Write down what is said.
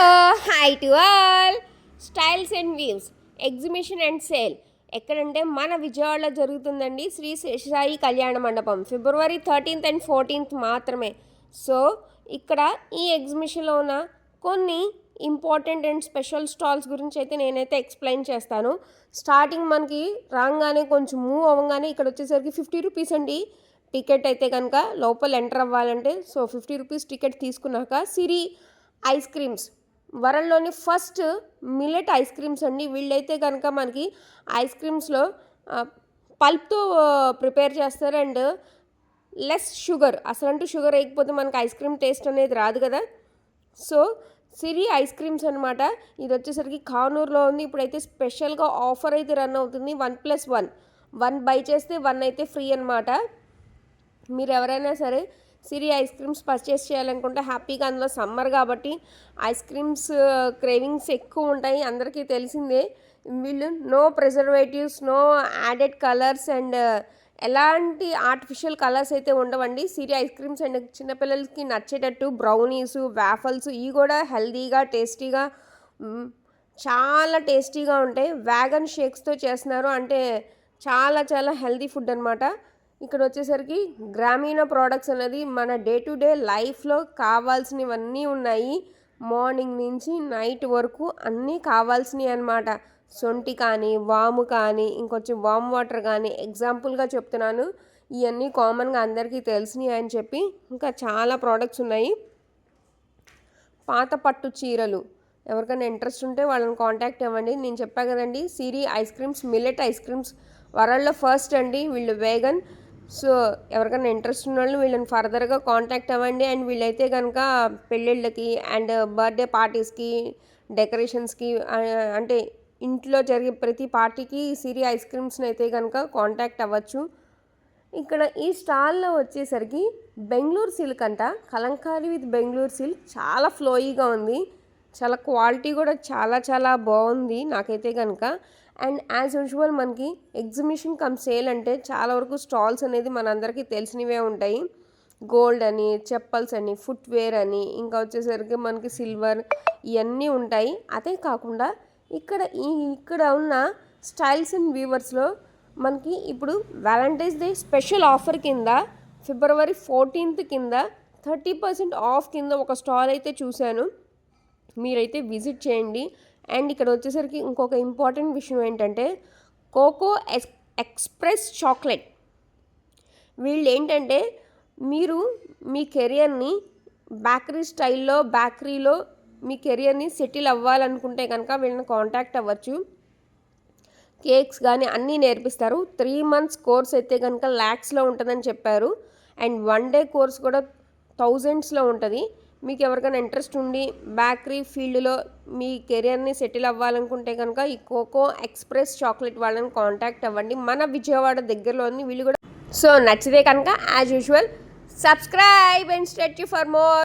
Hello hi to all. Styles and views exhibition and sale ఎక్కడంటే మన విజయవాడలో జరుగుతుందండి. శ్రీ శేషసాయి కళ్యాణ మండపం ఫిబ్రవరి 13th and 14th మాత్రమే. సో ఇక్కడ ఈ ఎగ్జిబిషన్లో ఉన్న కొన్ని ఇంపార్టెంట్ అండ్ స్పెషల్ స్టాల్స్ గురించి అయితే నేనైతే ఎక్స్ప్లెయిన్ చేస్తాను. స్టార్టింగ్ మనకి రాగానే కొంచెం మూవ్ అవ్వగానే ఇక్కడ వచ్చేసరికి 50 రూపీస్ అండి టికెట్ అయితే కనుక లోపల ఎంటర్ అవ్వాలంటే. సో 50 రూపీస్ టికెట్ తీసుకున్నాక సిరి ఐస్ క్రీమ్స్ వరల్డ్లోని ఫస్ట్ మిల్లెట్ ఐస్ క్రీమ్స్ అండి. వీళ్ళైతే కనుక మనకి ఐస్ క్రీమ్స్లో పల్ప్తో ప్రిపేర్ చేస్తారు అండ్ లెస్ షుగర్. అసలంటూ షుగర్ వేయకపోతే మనకి ఐస్ క్రీమ్ టేస్ట్ అనేది రాదు కదా. సో సిరి ఐస్ క్రీమ్స్ అనమాట. ఇది వచ్చేసరికి కానూరులో ఉంది. ఇప్పుడైతే స్పెషల్గా ఆఫర్ అయితే రన్ అవుతుంది. 1+1 1 బై చేస్తే 1 అయితే ఫ్రీ అనమాట. మీరు ఎవరైనా సరే సిరి ఐస్ క్రీమ్స్ పర్చేస్ చేయాలనుకుంటే హ్యాపీగా, అందులో సమ్మర్ కాబట్టి ఐస్ క్రీమ్స్ క్రేవింగ్స్ ఎక్కువ ఉంటాయి, అందరికీ తెలిసిందే. వీళ్ళు no preservatives, no added colours and ఎలాంటి ఆర్టిఫిషియల్ కలర్స్ అయితే ఉండవండి. సిరి ఐస్ క్రీమ్స్ అండ్ చిన్నపిల్లలకి నచ్చేటట్టు బ్రౌనీస్, వాఫల్స్ ఇవి కూడా హెల్తీగా, టేస్టీగా, చాలా టేస్టీగా ఉంటాయి. వ్యాగన్ షేక్స్తో చేస్తున్నారు, అంటే చాలా చాలా హెల్తీ ఫుడ్ అనమాట. ఇక్కడ వచ్చేసరికి గ్రామీణ ప్రోడక్ట్స్ అనేది మన డే టు డే లైఫ్లో కావాల్సినవన్నీ ఉన్నాయి. మార్నింగ్ నుంచి నైట్ వరకు అన్నీ కావాల్సినవి అనమాట. సొంటి కానీ, వాము కానీ, ఇంకొంచెం వామ్ వాటర్ కానీ, ఎగ్జాంపుల్గా చెప్తున్నాను. ఇవన్నీ కామన్గా అందరికీ తెలిసినవి అని చెప్పి ఇంకా చాలా ప్రోడక్ట్స్ ఉన్నాయి. పాత పట్టు చీరలు ఎవరికైనా ఇంట్రెస్ట్ ఉంటే వాళ్ళని కాంటాక్ట్ అవ్వండి. నేను చెప్పా కదండి, Siri ice creams millet ice creams వరల్డ్లో ఫస్ట్ అండి. వీళ్ళు వేగన్. సో ఎవరికైనా ఇంట్రెస్ట్ ఉన్న వాళ్ళు వీళ్ళని ఫర్దర్గా కాంటాక్ట్ అవ్వండి. అండ్ వీళ్ళైతే కనుక పెళ్ళిళ్ళకి అండ్ బర్త్డే పార్టీస్కి, డెకరేషన్స్కి, అంటే ఇంట్లో జరిగే ప్రతి పార్టీకి సిరి ఐస్ క్రీమ్స్ని అయితే కనుక కాంటాక్ట్ అవ్వచ్చు. ఇక్కడ ఈ స్టాల్లో వచ్చేసరికి బెంగళూరు సిల్క్ అంట, కలంకారీ విత్ బెంగళూరు సిల్క్ చాలా ఫ్లోయీగా ఉంది. చాలా క్వాలిటీ కూడా చాలా చాలా బాగుంది నాకైతే కనుక. అండ్ యాజ్ యూజువల్ మనకి ఎగ్జిబిషన్ కమ్ సేల్ అంటే చాలా వరకు స్టాల్స్ అనేది మనందరికీ తెలిసినవే ఉంటాయి. గోల్డ్ అని, చెప్పల్స్ అని, ఫుట్వేర్ అని, ఇంకా వచ్చేసరికి మనకి సిల్వర్ ఇవన్నీ ఉంటాయి. అదే కాకుండా ఇక్కడ ఉన్న స్టైల్స్ అండ్ వ్యూవర్స్లో మనకి ఇప్పుడు వ్యాలంటైన్స్ డే స్పెషల్ ఆఫర్ కింద ఫిబ్రవరి 14th కింద 30% ఆఫ్ కింద ఒక స్టాల్ అయితే చూశాను. మీరైతే విజిట్ చేయండి. అండ్ ఇక్కడ వచ్చేసరికి ఇంకొక ఇంపార్టెంట్ విషయం ఏంటంటే కోకో ఎక్స్ప్రెస్ చాక్లెట్. వీళ్ళు ఏంటంటే మీరు మీ కెరియర్ని బేకరీలో మీ కెరియర్ని సెటిల్ అవ్వాలనుకుంటే కనుక వీళ్ళని కాంటాక్ట్ అవ్వచ్చు. కేక్స్ కానీ అన్నీ నేర్పిస్తారు. 3 months కోర్స్ అయితే కనుక ల్యాక్స్లో ఉంటుందని చెప్పారు. అండ్ 1 day కోర్స్ కూడా థౌజండ్స్లో ఉంటుంది. మీకు ఎవరికైనా ఇంట్రెస్ట్ ఉండి బేకరీ ఫీల్డ్లో మీ కెరియర్ని సెటిల్ అవ్వాలనుకుంటే కనుక ఈ కోకో ఎక్స్ప్రెస్ చాక్లెట్ వాళ్ళని కాంటాక్ట్ అవ్వండి. మన విజయవాడ దగ్గరలోని వీళ్ళు కూడా. సో నచ్చితే కనుక as usual subscribe and stay tune for more.